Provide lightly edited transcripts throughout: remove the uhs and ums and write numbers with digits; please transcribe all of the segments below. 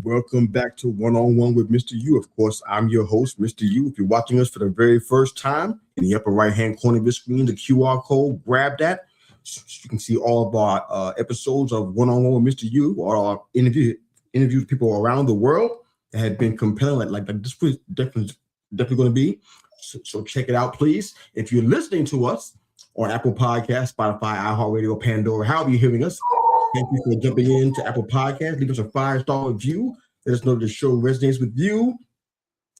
Welcome back to One on One with Mr. U. Of course, I'm your host, Mr. U. If you're watching us for the very first time, in the upper right-hand corner of the screen, the QR code, grab that. So you can see all of our episodes of One on One with Mr. U, or our interview people around the world that have been compelling, like this was definitely going to be. So check it out, please. If you're listening to us on Apple Podcasts, Spotify, iHeartRadio, Pandora, however you're hearing us, thank you for jumping into Apple Podcasts. Leave us a 5-star review. Let us know the show resonates with you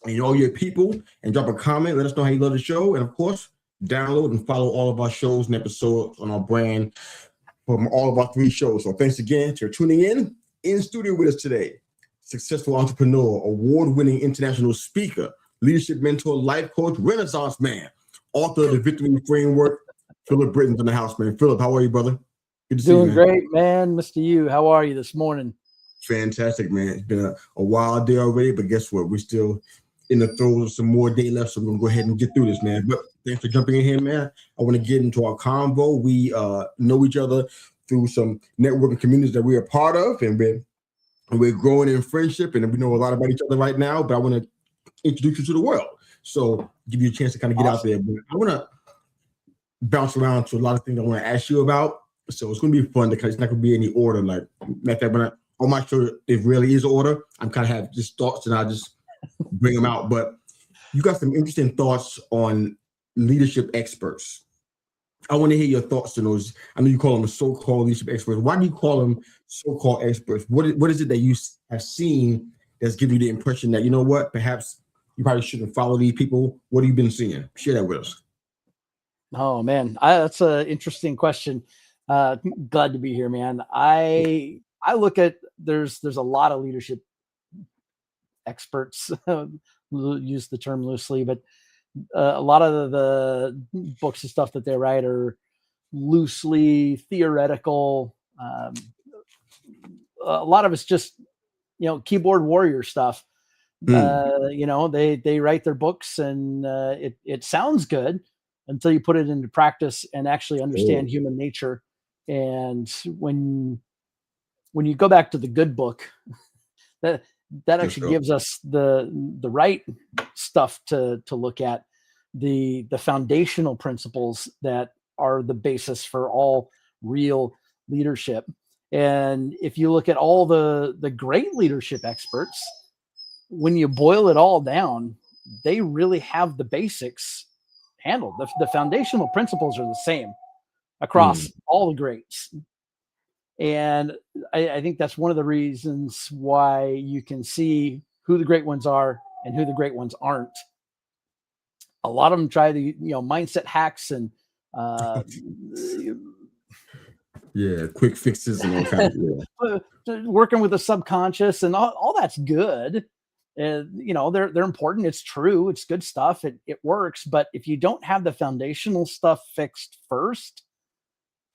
and all your people. And drop a comment. Let us know how you love the show. And, of course, download and follow all of our shows and episodes on our brand from all of our 3 shows. So thanks again for tuning in studio with us today. Successful entrepreneur, award-winning international speaker, leadership mentor, life coach, Renaissance man, author of the Victory Framework, Philip Brittain's in the house, man. Philip, how are you, brother? Good to see you, man. Great, man. Mr. U, how are you this morning? Fantastic, man. It's been a wild day already, but guess what? We're still in the throes of some more day left, so we're going to go ahead and get through this, man. But thanks for jumping in here, man. I want to get into our convo. We know each other through some networking communities that we're a part of, and we're growing in friendship, and we know a lot about each other right now, but I want to introduce you to the world. So give you a chance to kind of get out there. But I want to bounce around to a lot of things I want to ask you about. So it's going to be fun because it's not going to be any order. Like that, when I'm not sure it really is order. I'm kind of have just thoughts and I just bring them out. But you got some interesting thoughts on leadership experts. I want to hear your thoughts on those. I know you call them so-called leadership experts. Why do you call them so-called experts? What is it that you have seen that's giving you the impression that, you know what, perhaps you probably shouldn't follow these people? What have you been seeing? Share that with us. Oh, man. That's an interesting question. Glad to be here, man. I look at there's a lot of leadership experts, use the term loosely, but a lot of the books and stuff that they write are loosely theoretical. A lot of it's just, keyboard warrior stuff. They write their books and it sounds good until you put it into practice and actually understand human nature. And when you go back to the good book, that actually gives us the right stuff to look at, the foundational principles that are the basis for all real leadership. And if you look at all the great leadership experts, when you boil it all down, they really have the basics handled. The foundational principles are the same across all the greats. And I think that's one of the reasons why you can see who the great ones are and who the great ones aren't. A lot of them try the mindset hacks and quick fixes and all kinds of working with the subconscious and all that's good. They're important. It's true. It's good stuff. It works. But if you don't have the foundational stuff fixed first,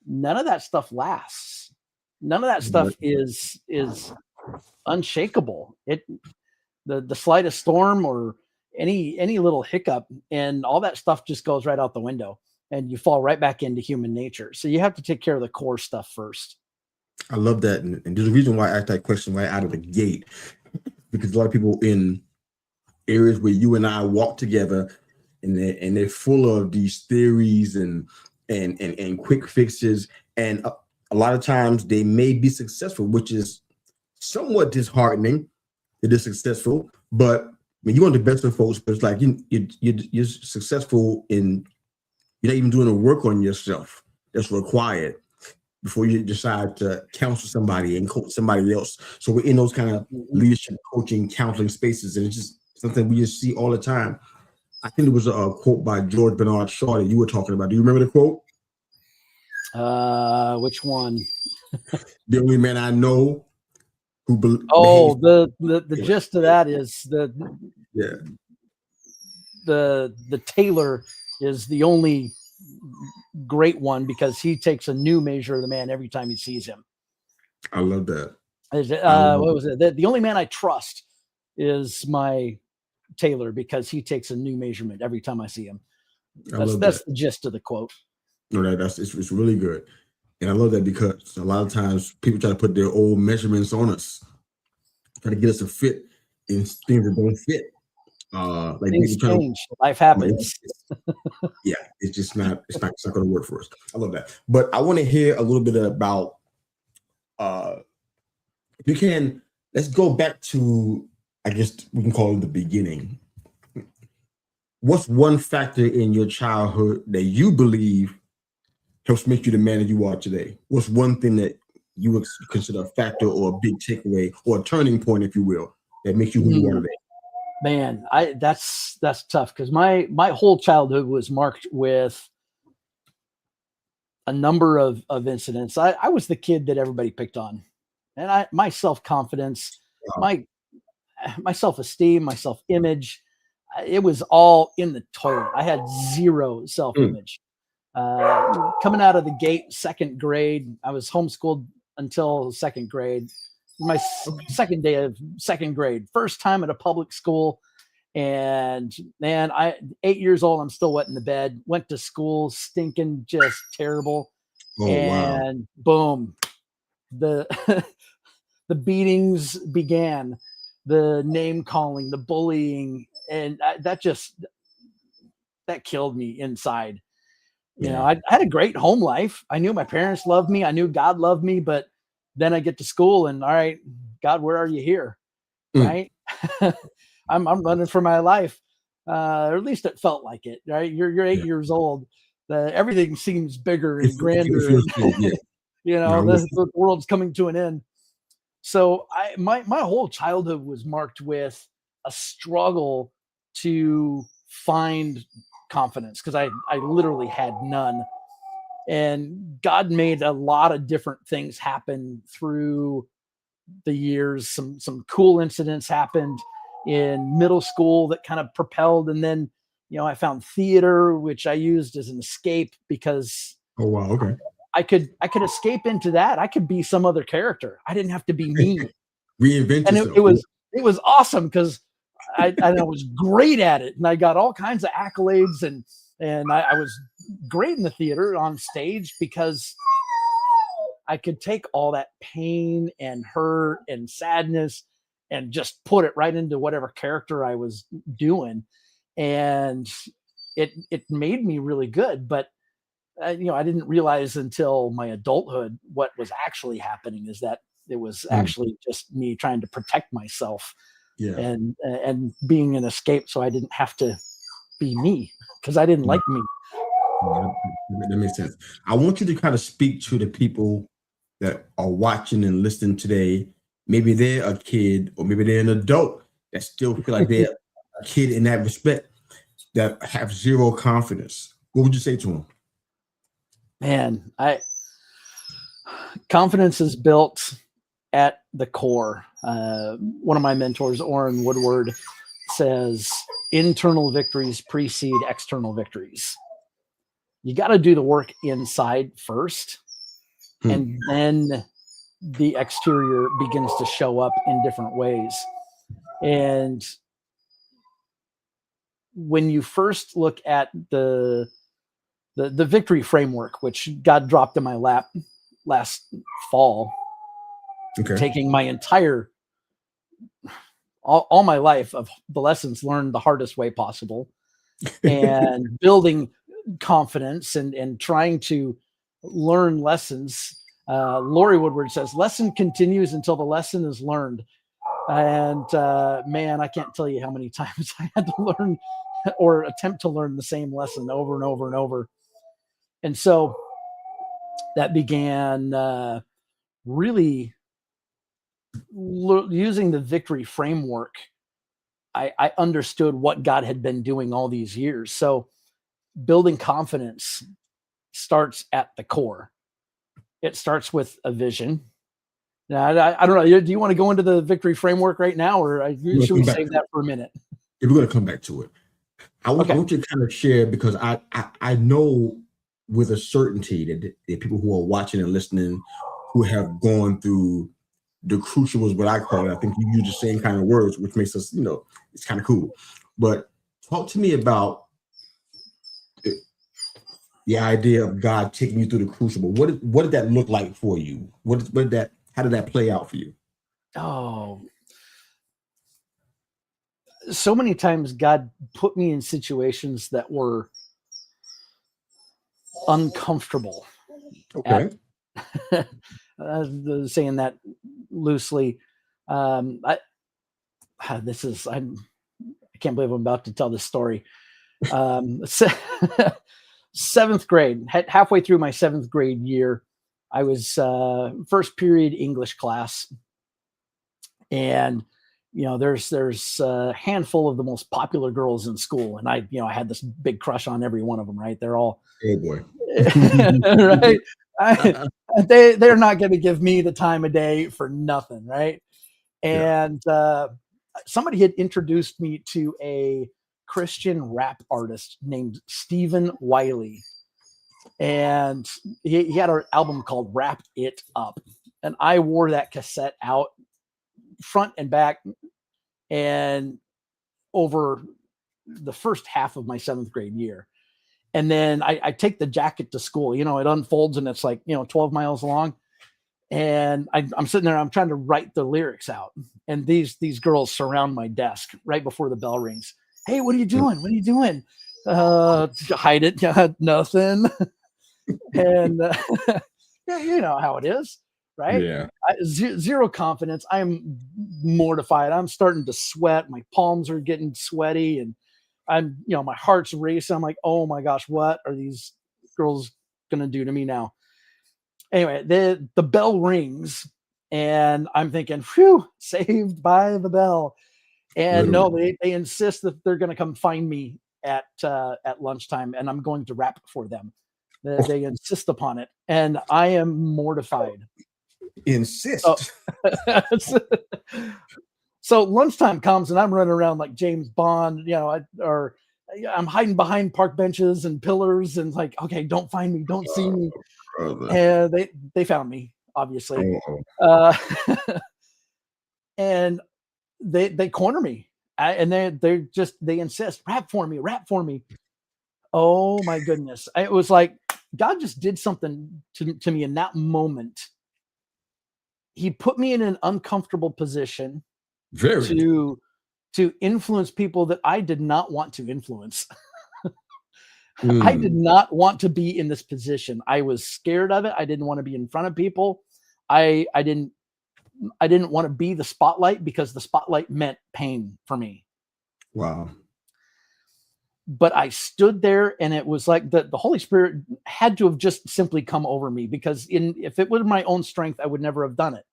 none of that stuff lasts. None of that stuff is unshakable. The slightest storm or any little hiccup and all that stuff just goes right out the window and you fall right back into human nature. So you have to take care of the core stuff first. I love that. And there's a reason why I asked that question right out of the gate, because a lot of people in areas where you and I walk together and they're full of these theories and quick fixes. And a lot of times they may be successful, which is somewhat disheartening that they're successful. But you're one of the best of folks, but it's like you're successful in, you're not even doing the work on yourself that's required before you decide to counsel somebody and coach somebody else. So we're in those kind of leadership coaching, counseling spaces, and it's just something we just see all the time. I think it was a quote by George Bernard Shaw that you were talking about. Do you remember the quote? Which one? The only man I know who the gist of that is the tailor is the only great one because he takes a new measure of the man every time he sees him. I love that. What was it? The only man I trust is my tailor because he takes a new measurement every time I see him. That's the gist of the quote. No, it's really good. And I love that because a lot of times people try to put their old measurements on us. try to get us to fit in things that don't fit. Like Things trying change, life to, happens. yeah, it's not going to work for us. I love that. But I want to hear a little bit about, if you can, let's go back to, I guess we can call it the beginning. What's one factor in your childhood that you believe helps make you the man that you are today? What's one thing that you would consider a factor or a big takeaway or a turning point, if you will, that makes you who you are today? Man, that's tough, because my whole childhood was marked with a number of incidents. I was the kid that everybody picked on, and my self-confidence, Wow. my self-esteem, my self-image, it was all in the toilet. I had zero self-image. Coming out of the gate, second grade, I was homeschooled until second grade. My second day of second grade, first time at a public school. And man, 8 years old, I'm still wet in the bed, went to school, stinking, just terrible. Oh, wow. And boom, the, the beatings began, the name calling, the bullying. And that killed me inside. You know, I had a great home life. I knew my parents loved me. I knew God loved me, but then I get to school and, all right, God, where are you here? Right. I'm running for my life. Or at least it felt like it, right? You're 8 years old. Everything seems bigger and grander. Feels good, yeah. You know, the world's coming to an end. So my whole childhood was marked with a struggle to find confidence, because I literally had none. And God made a lot of different things happen through the years. Some cool incidents happened in middle school that kind of propelled, and then, you know, I found theater, which I used as an escape, because oh, wow, okay, I could escape into that. I could be some other character. I didn't have to be me. Reinvent And yourself. it was awesome, because I was great at it, and I got all kinds of accolades, and I was great in the theater on stage, because I could take all that pain and hurt and sadness and just put it right into whatever character I was doing. And it made me really good. But you know, I didn't realize until my adulthood what was actually happening is that it was actually just me trying to protect myself, and being an escape, so I didn't have to be me, because I didn't like me. That makes sense. I want you to kind of speak to the people that are watching and listening today. Maybe they're a kid, or maybe they're an adult that still feel like they're a kid in that respect, that have zero confidence. What would you say to them? Man, confidence is built at the core. One of my mentors, Orrin Woodward, says internal victories precede external victories. You got to do the work inside first, and then the exterior begins to show up in different ways. And when you first look at the victory framework, which God dropped in my lap last fall, taking my entire all my life of the lessons learned the hardest way possible, and building confidence and trying to learn lessons. Lori Woodward says, lesson continues until the lesson is learned. And man, I can't tell you how many times I had to learn or attempt to learn the same lesson over and over and over. And so that began really using the victory framework. I understood what God had been doing all these years. So building confidence starts at the core. It starts with a vision. Now, I don't know. Do you want to go into the victory framework right now, or should we save that for a minute? If we're going to come back to it, I want you to kind of share, because I know with a certainty that the people who are watching and listening, who have gone through the crucibles, what I call it, I think you use the same kind of words, which makes us, you know, it's kind of cool. But talk to me about the idea of God taking you through the crucible. What did that look like for you? How did that play out for you? Oh, so many times God put me in situations that were uncomfortable. Okay. Saying that loosely. I can't believe I'm about to tell this story. Seventh grade, halfway through my seventh grade year, I was first period English class, and there's a handful of the most popular girls in school, and I had this big crush on every one of them. Right? They're all Oh boy. right. They're not going to give me the time of day for nothing, right? Yeah. And somebody had introduced me to a Christian rap artist named Stephen Wiley, and he had an album called Wrap It Up, and I wore that cassette out front and back, and over the first half of my seventh grade year. And then I take the jacket to school. It unfolds and it's like 12 miles long. And I'm sitting there. I'm trying to write the lyrics out, and these girls surround my desk right before the bell rings. Hey, what are you doing? What are you doing? Hide it. Nothing. And yeah, you know how it is, right? Yeah. Zero confidence. I'm mortified. I'm starting to sweat. My palms are getting sweaty, and my heart's racing. I'm like, oh my gosh, what are these girls gonna do to me now? Anyway, the bell rings, and I'm thinking, phew, saved by the bell. And no, Literally. they insist that they're gonna come find me at lunchtime, and I'm going to rap for them. They insist upon it, and I am mortified. So, Insist. so lunchtime comes, and I'm running around like James Bond, or I'm hiding behind park benches and pillars, and like, okay, don't find me, don't see me. Brother. And they found me, obviously, Oh, and they corner me, and they insist, rap for me, rap for me. Oh my goodness! It was like God just did something to me in that moment. He put me in an uncomfortable position very. to influence people that I did not want to influence. I did Mm. not want to be in this position. I was scared of it. I didn't want to be in front of people. I didn't want to be the spotlight, because the spotlight meant pain for me. Wow. But I stood there, and it was like the Holy Spirit had to have just simply come over me, because if it was my own strength, I would never have done it.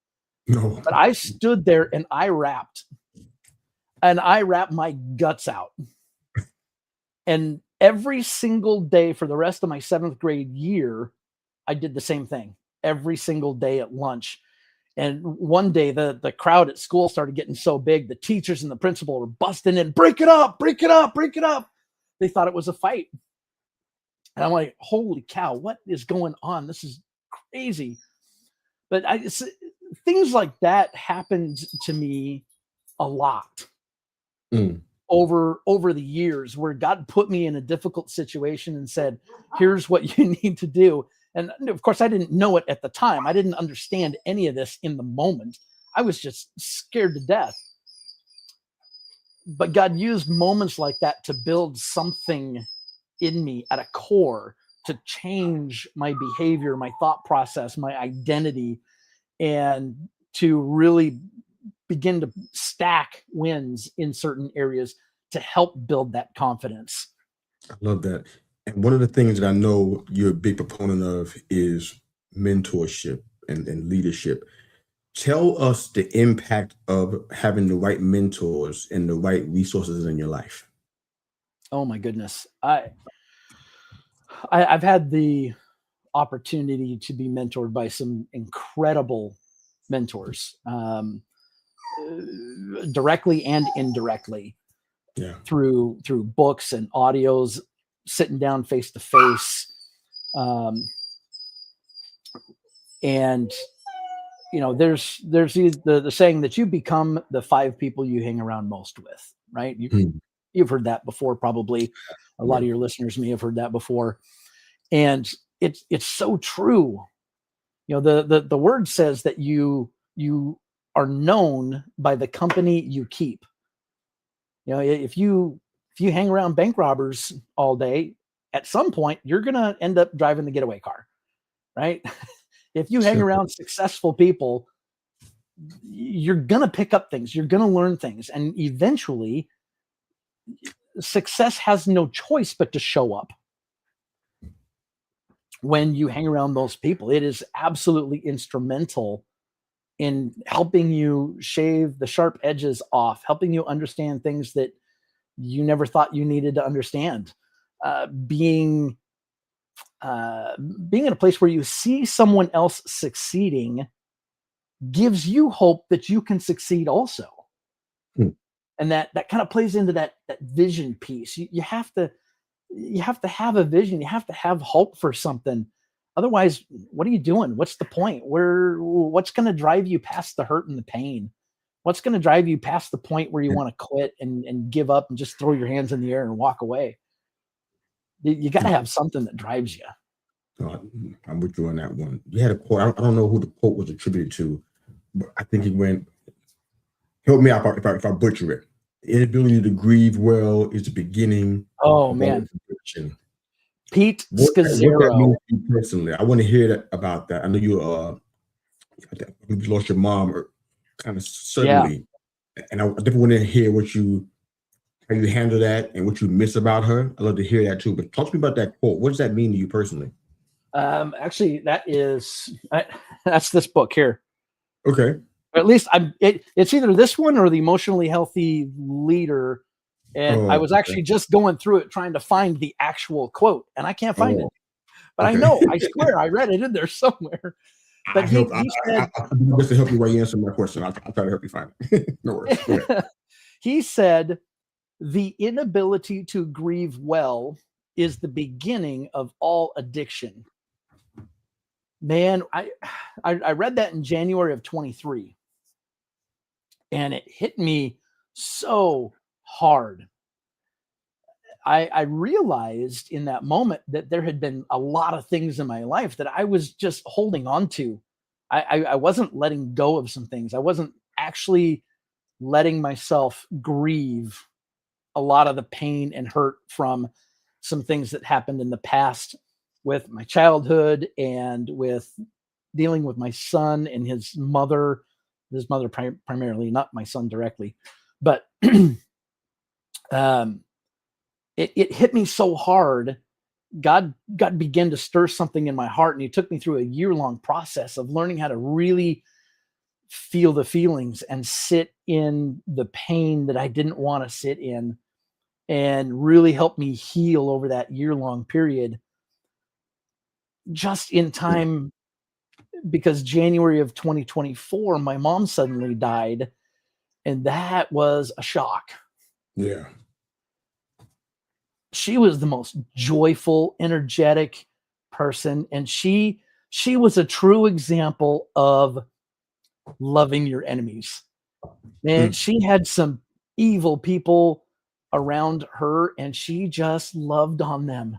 No. But I stood there and I rapped my guts out. And every single day for the rest of my seventh grade year, I did the same thing every single day at lunch. And one day the crowd at school started getting so big, the teachers and the principal were busting in, break it up, break it up, break it up. They thought it was a fight. And I'm like, holy cow, what is going on? This is crazy. But things like that happened to me a lot. Mm. Over the years, where God put me in a difficult situation and said, here's what you need to do. And of course, I didn't know it at the time. I didn't understand any of this in the moment. I was just scared to death. But God used moments like that to build something in me at a core, to change my behavior, my thought process, my identity, and to really begin to stack wins in certain areas to help build that confidence. I love that. And one of the things that I know you're a big proponent of is mentorship and leadership. Tell us the impact of having the right mentors and the right resources in your life. Oh my goodness. I've had the opportunity to be mentored by some incredible mentors, directly and indirectly, Yeah. through books and audios, sitting down face to face. And there's the saying that you become the 5 people you hang around most with, right? Mm. You've heard that before, probably. A lot of your listeners may have heard that before. And it's so true. The word says that you are known by the company you keep. You know, if you hang around bank robbers all day, at some point you're gonna end up driving the getaway car, right? If you hang Sure. around successful people, you're gonna pick up things, you're gonna learn things, and eventually success has no choice but to show up when you hang around those people. It is absolutely instrumental in helping you shave the sharp edges off, helping you understand things that you never thought you needed to understand. Uh, being being in a place where you see someone else succeeding gives you hope that you can succeed also. Hmm. And that kind of plays into that vision piece. You have to have a vision. You have to have hope for something. Otherwise, what are you doing? What's the point? What's going to drive you past the hurt and the pain? What's going to drive you past the point where you want to quit and give up and just throw your hands in the air and walk away? You got to have something that drives you. I'm with you on that one. You had a quote. I don't know who the quote was attributed to, but I think it went. Help me out if I butcher it. The inability to grieve well is the beginning. Oh man, Pete what that Scazzaro. means to you personally. I want to hear about that. I know you lost your mom or kind of suddenly, and I definitely want to hear how you handle that and what you miss about her. I'd love to hear that too. But talk to me about that quote. What does that mean to you personally? Actually, that's this book here. Okay. Or at least it's either this one or the Emotionally Healthy Leader. And I was actually just going through it trying to find the actual quote, and I can't find it. But okay. I swear I read it in there somewhere. But he said, I'll do my best to help you while you answer my question. I'll try to help you find it. No worries. Go ahead. He said, the inability to grieve well is the beginning of all addiction. Man, I read that in January of 23. And it hit me so hard. I realized in that moment that there had been a lot of things in my life that I was just holding on to. I wasn't letting go of some things. I wasn't actually letting myself grieve a lot of the pain and hurt from some things that happened in the past with my childhood and with dealing with my son and his mother primarily, not my son directly, but it hit me so hard. God began to stir something in my heart, and he took me through a year-long process of learning how to really feel the feelings and sit in the pain that I didn't want to sit in, and really help me heal over that year-long period. Just in time, because January of 2024, my mom suddenly died, and that was a shock. Yeah. She was the most joyful, energetic person, and she was a true example of loving your enemies. And she had some evil people around her, and she just loved on them.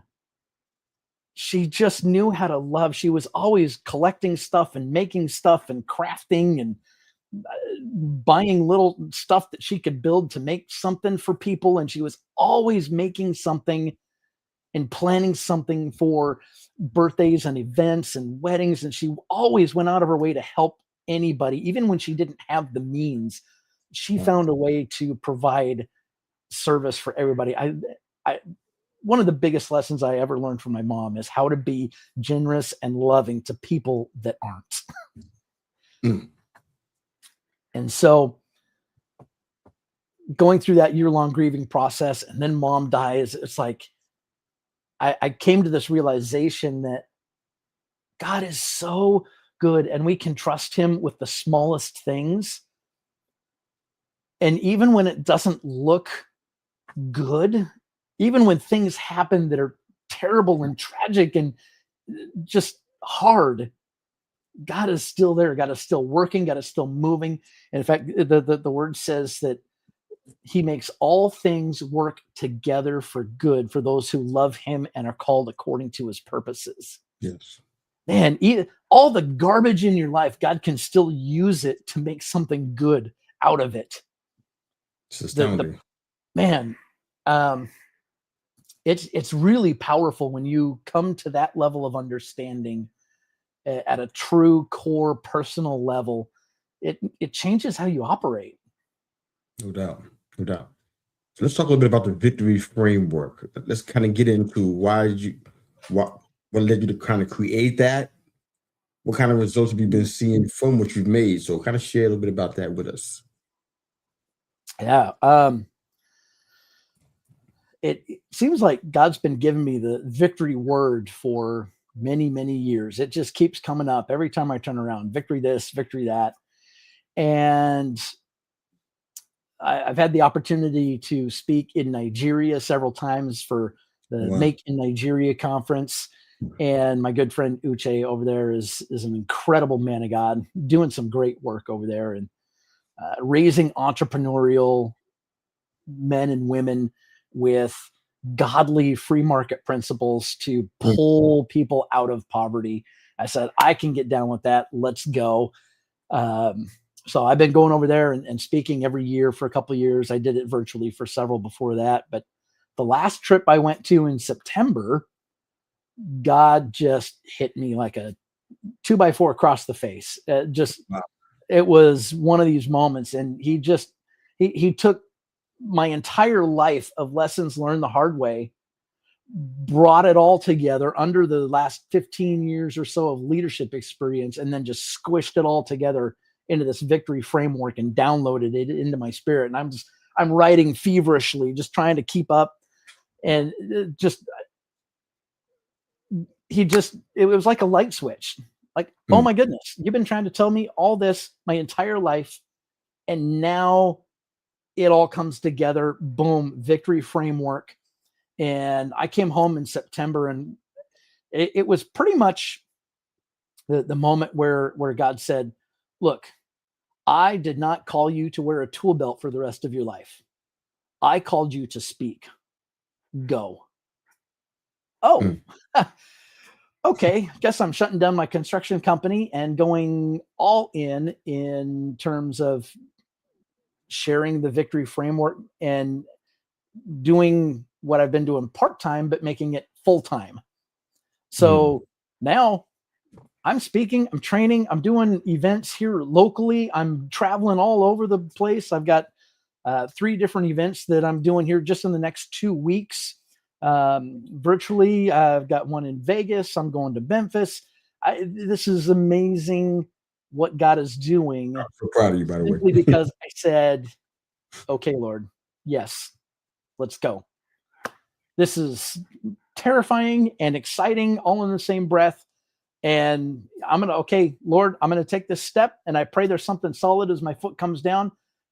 She just knew how to love. She was always collecting stuff and making stuff and crafting and buying little stuff that she could build to make something for people. And she was always making something and planning something for birthdays and events and weddings. And she always went out of her way to help anybody, even when she didn't have the means. She found a way to provide service for everybody. One of the biggest lessons I ever learned from my mom is how to be generous and loving to people that aren't. And so going through that year-long grieving process, and then mom dies, it's like I came to this realization that God is so good, and we can trust him with the smallest things. And even when it doesn't look good, even when things happen that are terrible and tragic and just hard, God is still there. God is still working. God is still moving. And in fact, the word says that he makes all things work together for good for those who love him and are called according to his purposes. Yes. Man, all the garbage in your life, God can still use it to make something good out of it. It's astounding. Man, um, it's really powerful when you come to that level of understanding at a true core personal level. It changes how you operate. No doubt. No doubt. So let's talk a little bit about the victory framework. Let's kind of get into what led you to kind of create that. What kind of results have you been seeing from what you've made? So kind of share a little bit about that with us. Yeah. It seems like God's been giving me the victory word for many, many years. It just keeps coming up every time I turn around. Victory this, victory that. And I've had the opportunity to speak in Nigeria several times for the Wow. Make in Nigeria conference. And my good friend Uche over there is an incredible man of God, doing some great work over there and raising entrepreneurial men and women with godly free market principles to Mm. pull people out of poverty. I said, I can get down with that. Let's go. Um, so I've been going over there and speaking every year for a couple of years. I did it virtually for several before that. But the last trip I went to in September, God just hit me like a 2x4 across the face. Wow. It was one of these moments. And he took my entire life of lessons learned the hard way, brought it all together under the last 15 years or so of leadership experience, and then just squished it all together into this victory framework and downloaded it into my spirit. And I'm writing feverishly, just trying to keep up. And it was like a light switch. Like, oh my goodness, you've been trying to tell me all this my entire life. And now it all comes together. Boom, victory framework. And I came home in September, and it was pretty much the moment where God said, look, I did not call you to wear a tool belt for the rest of your life. I called you to speak. Go. Oh, okay. Guess I'm shutting down my construction company and going all in terms of sharing the victory framework and doing what I've been doing part-time, but making it full-time. So now I'm speaking, I'm training, I'm doing events here locally. I'm traveling all over the place. I've got 3 different events that I'm doing here just in the next 2 weeks. Virtually, I've got one in Vegas. I'm going to Memphis. This is amazing what God is doing. I'm so proud of you, by the way. Simply because I said, okay, Lord, yes, let's go. This is terrifying and exciting all in the same breath. And okay, Lord, I'm going to take this step, and I pray there's something solid as my foot comes down.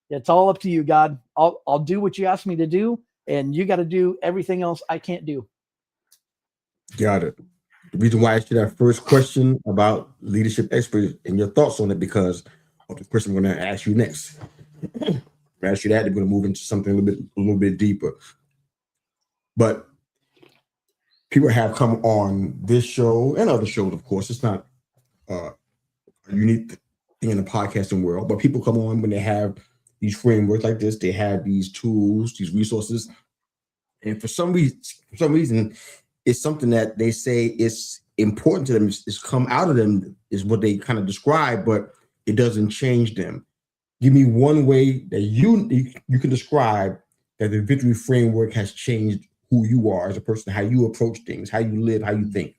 It's all up to you, God. I'll do what you ask me to do, and you got to do everything else I can't do. Got it. The reason why I asked you that first question about leadership experts and your thoughts on it, because of the question I'm going to ask you next. I'm ask you that, we're going to move into something a little bit deeper. But people have come on this show and other shows, of course. It's not a unique thing in the podcasting world, but people come on when they have these frameworks like this. They have these tools, these resources, and for some reason, it's something that they say is important to them. It's come out of them, is what they kind of describe, but it doesn't change them. Give me one way that you can describe that the victory framework has changed who you are as a person, how you approach things, how you live, how you think.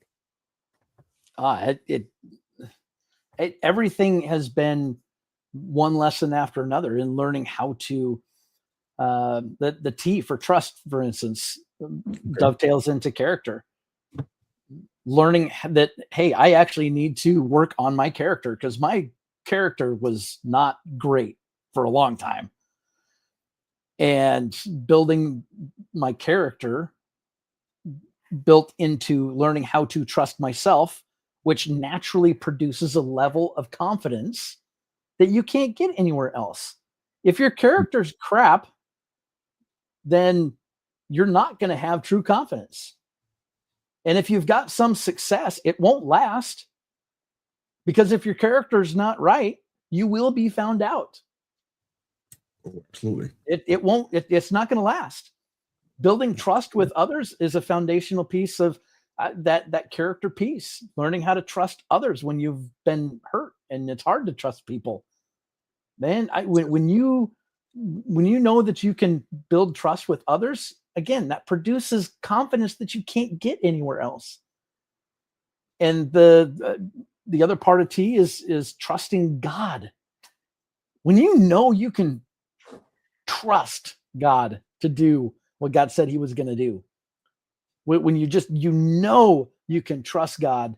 Everything has been one lesson after another in learning how to the T for trust, for instance, dovetails into character. Learning that, hey, I actually need to work on my character because my character was not great for a long time. And building my character built into learning how to trust myself, which naturally produces a level of confidence that you can't get anywhere else. If your character's crap, then you're not going to have true confidence. And if you've got some success, it won't last, because if your character's not right, you will be found out. Oh, absolutely. It's not going to last. Building trust with others is a foundational piece of that character piece. Learning how to trust others when you've been hurt and it's hard to trust people. Man, when you know that you can build trust with others, again, that produces confidence that you can't get anywhere else. And the other part of T is trusting God. When you know you can trust God to do what God said he was going to do, when you you can trust God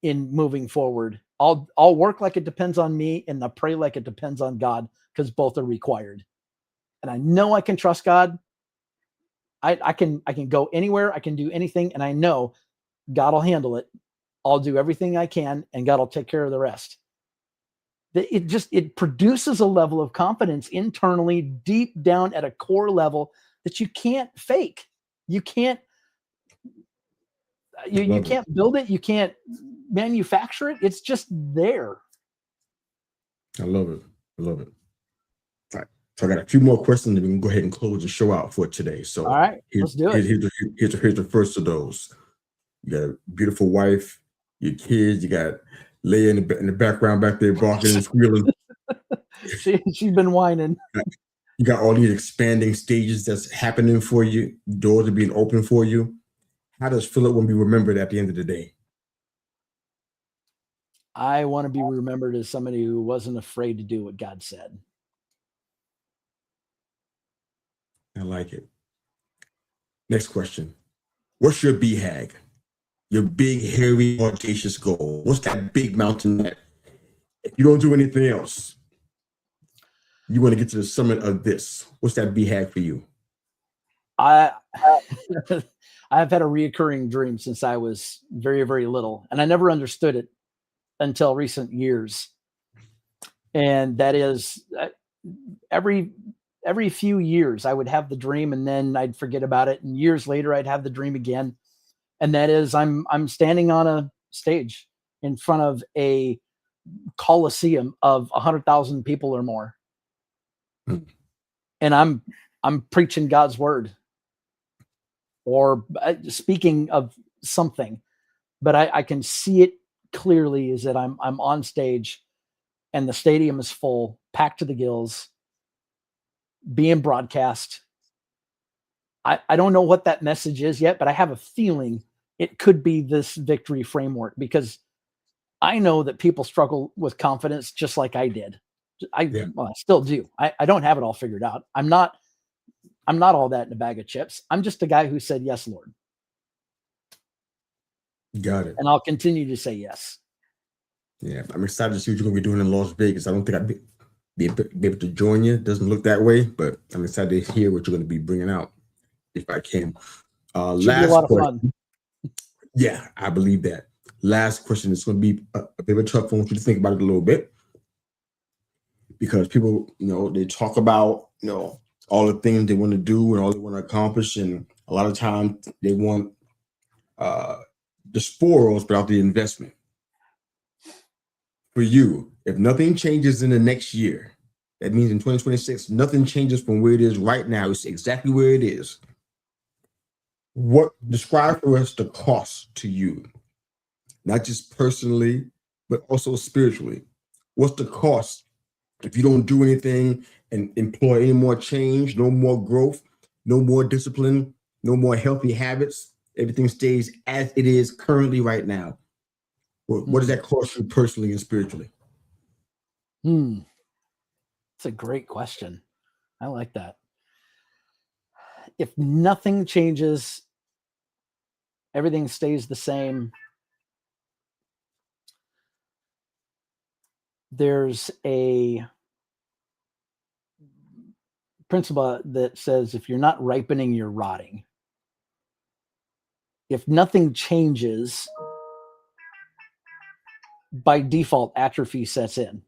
in moving forward. I'll work like it depends on me, and I'll pray like it depends on God, because both are required. And I know I can trust God. I can go anywhere, I can do anything, and I know God will handle it. I'll do everything I can, and God will take care of the rest. It produces a level of confidence internally, deep down at a core level, that you can't fake. You can't you can't build it. You can't manufacture it. It's just there. I love it. I love it. All right. So I got a few more questions, and we can go ahead and close the show out for today. So All right, let's do it. Here's the first of those. You got a beautiful wife, your kids. You got Leia in the background back there barking and squealing. She's been whining. You got all these expanding stages that's happening for you. Doors are being opened for you. How does Philip want to be remembered at the end of the day? I want to be remembered as somebody who wasn't afraid to do what God said. I like it. Next question. What's your BHAG? Your big, hairy, audacious goal? What's that big mountain that if you don't do anything else, you want to get to the summit of this? What's that BHAG for you? I've had a reoccurring dream since I was very, very little, and I never understood it until recent years. And that is every few years I would have the dream, and then I'd forget about it, and years later I'd have the dream again. And that is I'm standing on a stage in front of a coliseum of 100,000 people or more. And I'm preaching God's word, or speaking of something, but I can see it clearly, is that I'm on stage and the stadium is full, packed to the gills, being broadcast. I don't know what that message is yet, but I have a feeling it could be this victory framework, because I know that people struggle with confidence just like I did. I still do. I don't have it all figured out. I'm not all that in a bag of chips. I'm just a guy who said, yes, Lord. Got it. And I'll continue to say yes. Yeah, I'm excited to see what you're going to be doing in Las Vegas. I don't think I'd be able to join you. It doesn't look that way, but I'm excited to hear what you're going to be bringing out, if I can. Should be a lot of fun. Yeah, I believe that. Last question is going to be a bit of a tough one. I want you to think about it a little bit, because people, they talk about, all the things they want to do and all they want to accomplish, and a lot of times they want the spoils without the investment. For you, if nothing changes in the next year, that means in 2026, nothing changes from where it is right now. It's exactly where it is. What describe for us the cost to you, not just personally, but also spiritually? What's the cost if you don't do anything and employ any more change, no more growth, no more discipline, no more healthy habits? Everything stays as it is currently right now. What does that cost you personally and spiritually? It's a great question. I like that. If nothing changes, everything stays the same, there's a principle that says, if you're not ripening, you're rotting. If nothing changes, by default, atrophy sets in.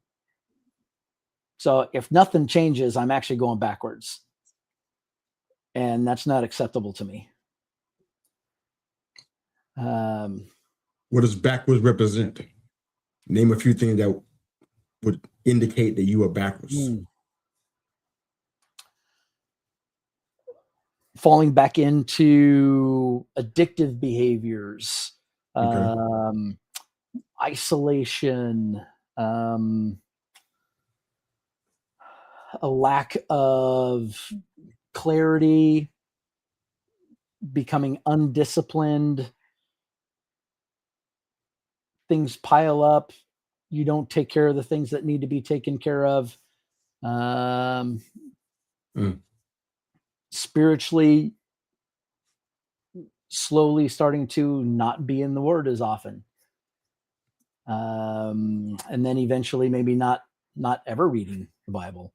So if nothing changes, I'm actually going backwards. And that's not acceptable to me. What does backwards represent? Name a few things that would indicate that you are backwards. falling back into addictive behaviors, Okay. isolation, a lack of clarity, becoming undisciplined, things pile up. You don't take care of the things that need to be taken care of. Um, Mm. Spiritually, slowly starting to not be in the word as often. And then eventually maybe not ever reading the Bible.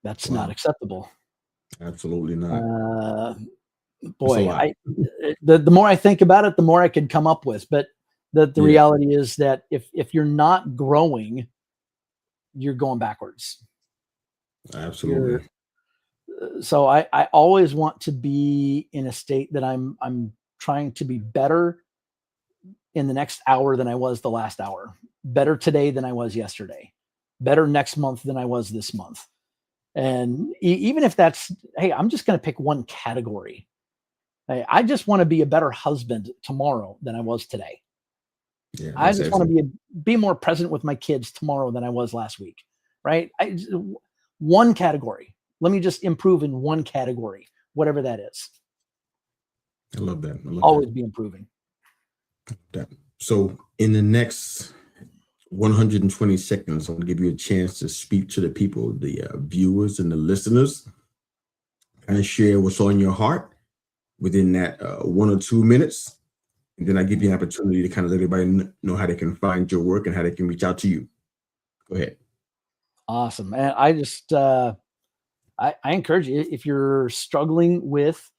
That's not Wow. acceptable. Absolutely not. It's a Boy, lot. the more I think about it, the more I could come up with. But the Yeah. reality is that if you're not growing, you're going backwards. Absolutely. So I always want to be in a state that I'm trying to be better in the next hour than I was the last hour, better today than I was yesterday, better next month than I was this month. And even if that's, hey, I'm just going to pick one category. Hey, I just want to be a better husband tomorrow than I was today. Yeah, I that's just want excellent. to be more present with my kids tomorrow than I was last week. Right? One category. Let me just improve in one category, whatever that is. I love that. I love Always be improving. that. So in the next 120 seconds, I'm going to give you a chance to speak to the people, the viewers and the listeners, and share what's on your heart within that 1 or 2 minutes. And then I give you an opportunity to kind of let everybody know how they can find your work and how they can reach out to you. Go ahead. Awesome. And I just, I encourage you, if you're struggling with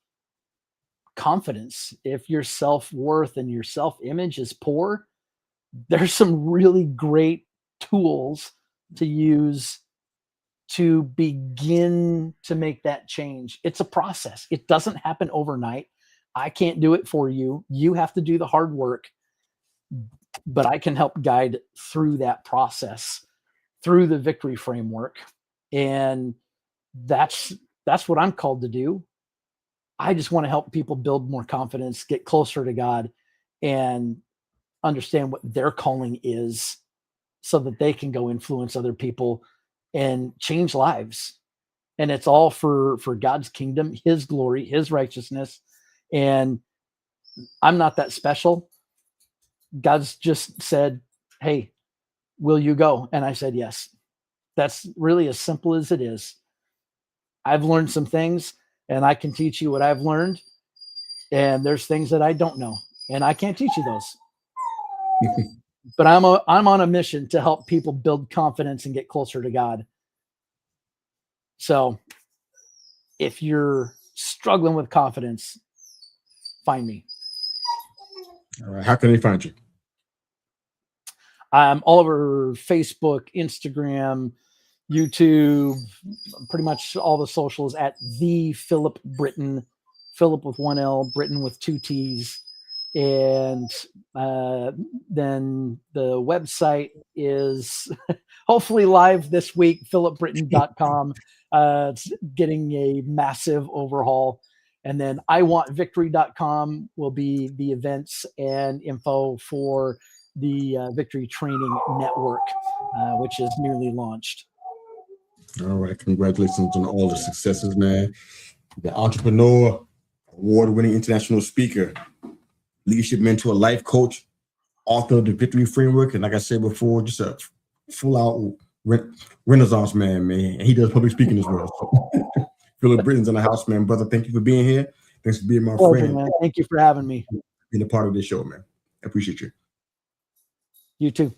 confidence, if your self-worth and your self-image is poor, there's some really great tools to use to begin to make that change. It's a process. It doesn't happen overnight. I can't do it for you. You have to do the hard work, but I can help guide through that process, through the victory framework. And that's what I'm called to do. I just want to help people build more confidence, get closer to God, and understand what their calling is so that they can go influence other people and change lives. And it's all for God's kingdom, his glory, his righteousness. And I'm not that special. God's just said, "Hey, will you go?" And I said, "Yes." That's really as simple as it is. I've learned some things and I can teach you what I've learned. And there's things that I don't know and I can't teach you those. But I'm on a mission to help people build confidence and get closer to God. So if you're struggling with confidence, find me. All right. How can they find you? I'm all over Facebook, Instagram, YouTube, pretty much all the socials at the Philip Brittain, Philip with one L, Brittain with two T's. And then the website is hopefully live this week, philipbrittain.com. It's getting a massive overhaul. And then iwantvictory.com will be the events and info for the Victory Training Network, which is newly launched. All right. Congratulations on all the successes, man. The entrepreneur, award-winning international speaker, leadership mentor, life coach, author of the Victory Framework, and like I said before, just a full-out renaissance man. And he does public speaking as well. So, Philip Brittain's in the house, man. Brother, thank you for being here. Thanks for being my friend. Man. Thank you for having me. Being a part of this show, man. I appreciate you. You too.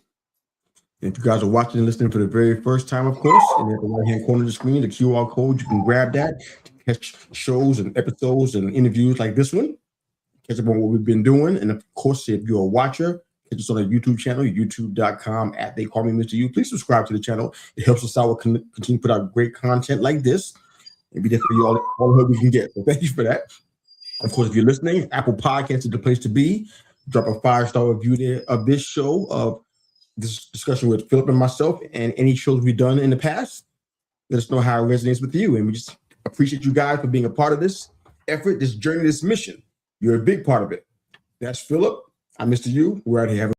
And if you guys are watching and listening for the very first time, of course, in the right-hand corner of the screen, the QR code, you can grab that to catch shows and episodes and interviews like this one. Catch up on what we've been doing. And of course, if you're a watcher, catch us on our YouTube channel, youtube.com /They Call Me Mr. U. Please subscribe to the channel. It helps us out. We'll continue to put out great content like this and be there for you all the help we can get. So thank you for that. Of course, if you're listening, Apple Podcasts is the place to be. Drop a 5-star review there of this show, of this discussion with Philip and myself, and any shows we've done in the past. Let us know how it resonates with you, and we just Appreciate you guys for being a part of this effort, this journey, this mission. You're a big part of it. That's Philip. I'm Mr. U. We're out here having